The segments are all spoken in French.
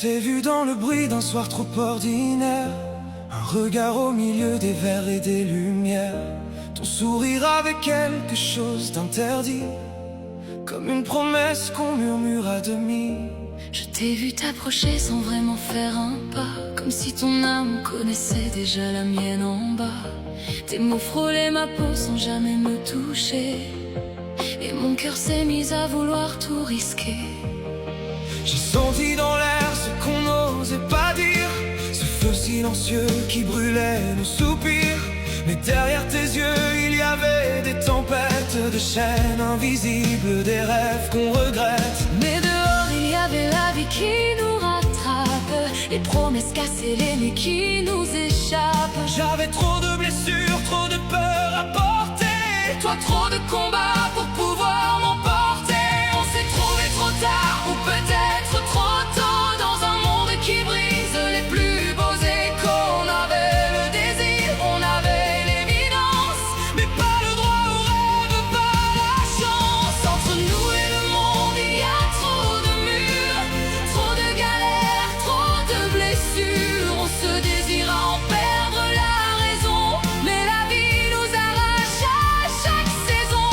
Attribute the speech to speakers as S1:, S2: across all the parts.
S1: s'est vu dans le bruit d'un soir trop ordinaire, un regard au milieu des verres et des lumières, ton sourire avait quelque chose d'interdit, comme une promesse qu'on murmure à demi.
S2: Je t'ai vu t'approcher sans vraiment faire un pas, comme si ton âme connaissait déjà la mienne en bas. Tes mots frôlaient ma peau sans jamais me toucher, et mon cœur s'est mis à vouloir tout risquer.
S1: J'ai senti dans l'air ce qu'on n'osait pas dire, ce feu silencieux qui brûlait nos soupirs. Mais derrière tes yeux il y avait des tempêtes de chaînes invisibles, des rêves qu'on regrette.
S2: Mais dehors il y avait la vie qui nous rattrape, les promesses cassées, les nuits qui nous échappent.
S1: J'avais trop de blessures, trop de peur à porter,
S2: toi trop de combats pour pouvoir m'emporter. On s'est trouvé trop tard, ou peut-être trop tôt, dans un monde qui brise les plus beaux échos. On avait le désir, on avait l'évidence,
S1: mais pas le droit au rêve, pas la chance.
S2: Entre nous et le monde il y a trop de murs, trop de galères, trop de blessures. On se désire à en perdre la raison, mais la vie nous arrache à chaque saison.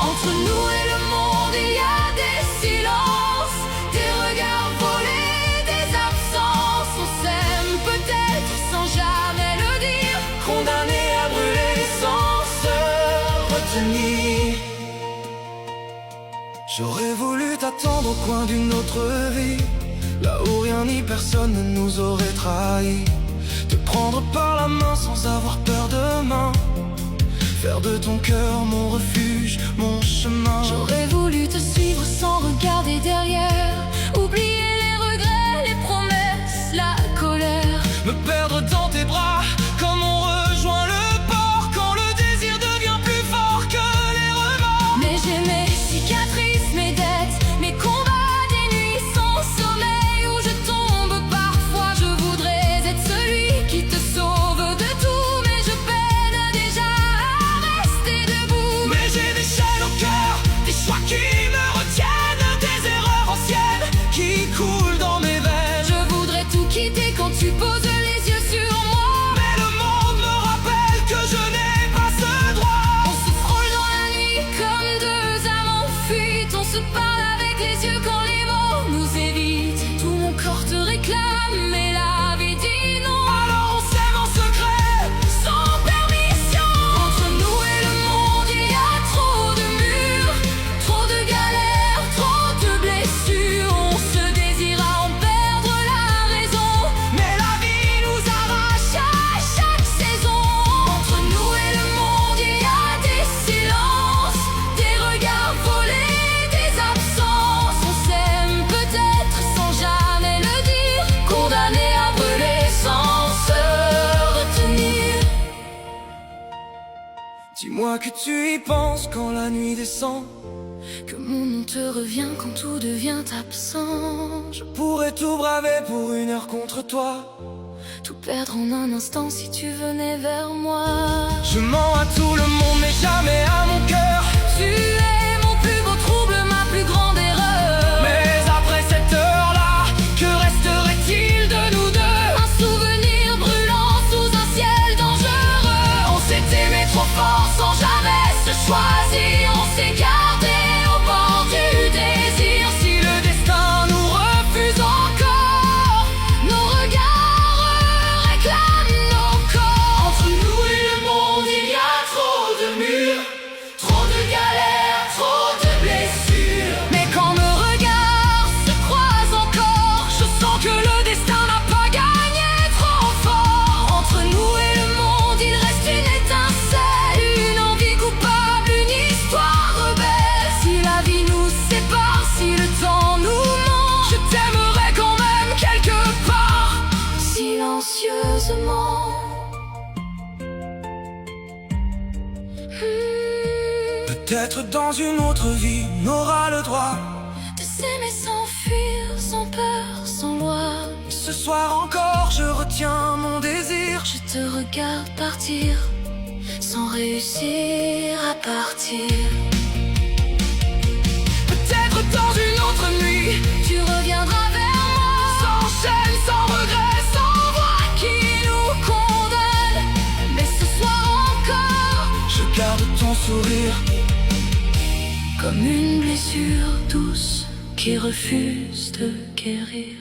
S2: Entre nous et le monde il y a des silences, des regards volés, des absences. On s'aime peut-être sans jamais le dire,
S1: condamné à brûler sans se retenir. J'aurais voulu t'attendre au coin d'une autre vie, là où rien ni personne ne nous aurait trahis. Te prendre par la main sans avoir peur demain, faire de ton cœur mon refuge, mon chemin.
S2: J'aurais voulu te suivre sans regarder derrière, oublier les regrets, les promesses, la colère.
S1: Me perdre dans tes bras comme on rejoint le port, quand le désir devient plus fort que les remords.
S2: Mais j'ai mes cicatrices, mes dettes, mes combats, des nuits sans sommeil où je tombe parfois. Je voudrais être celui qui te sauve de tout, mais je peine déjà à rester debout.
S1: Mais j'ai des chaînes au cœur, des choix qui me retiennent, des erreurs anciennes qui coulent dans mes veines.
S2: Je voudrais tout quitter quand tu poses les yeux sur moi,
S1: mais le monde me rappelle que je n'ai pas ce droit.
S2: on se frôle dans la nuit comme deux âmes en fuite. On se parle avec les yeux quand les mots nous évitent. Tout mon corps te réclame, mais la vie dit non.
S1: Alors on s'aime en secret,
S2: Sans permission. Entre nous et le monde il y a trop de murs, trop de galères, trop de blessures. On se désire à en perdre la raison,
S1: mais la vie nous
S2: arrache à chaque saison. Entre nous et le monde il y a des silences, des regards volés, des absences. On s'aime peut-être sans jamais le dire, condamné à brûler sans se retenir.
S1: Dis-moi que tu y penses quand la nuit descend,
S2: Que mon nom te revient quand tout devient absent.
S1: je pourrais tout braver pour une heure contre toi.
S2: Tout perdre en un instant si tu venais vers moi.
S1: Je mens à tout le monde mais jamais à mon cœur.
S2: Tu es mon plus beau trouble, ma plus grande erreur.
S1: Mais après cette heure-là, que resterait-il de nous deux?
S2: Un souvenir brûlant sous un ciel dangereux. On s'est aimé trop fort sans jamais se choisir. On s'est gardé au bord du désir.
S1: Si le destin nous refuse
S2: Encore, nos regards réclament nos corps.
S1: entre nous et le monde, il y a trop de murs, trop de galères, trop de blessures.
S2: Mais quand nos regards se croisent encore, je sens que le destin n'a pas gagné trop fort. Entre nous et le monde, il reste une étincelle, une envie coupable, une histoire rebelle. Si la vie nous sépare, si le temps nous ment,
S1: Je t'aimerais quand même quelque part.
S2: silencieusement.
S1: Peut-être dans une autre vie, on aura le droit
S2: De s'aimer sans fuir, sans peur, sans loi.
S1: Ce soir encore, je retiens mon désir.
S2: Je te regarde partir, sans réussir à partir.
S1: Peut-être dans une autre nuit,
S2: Tu reviendras vers moi,
S1: sans chaîne sourire.
S2: Comme une blessure douce qui refuse de guérir.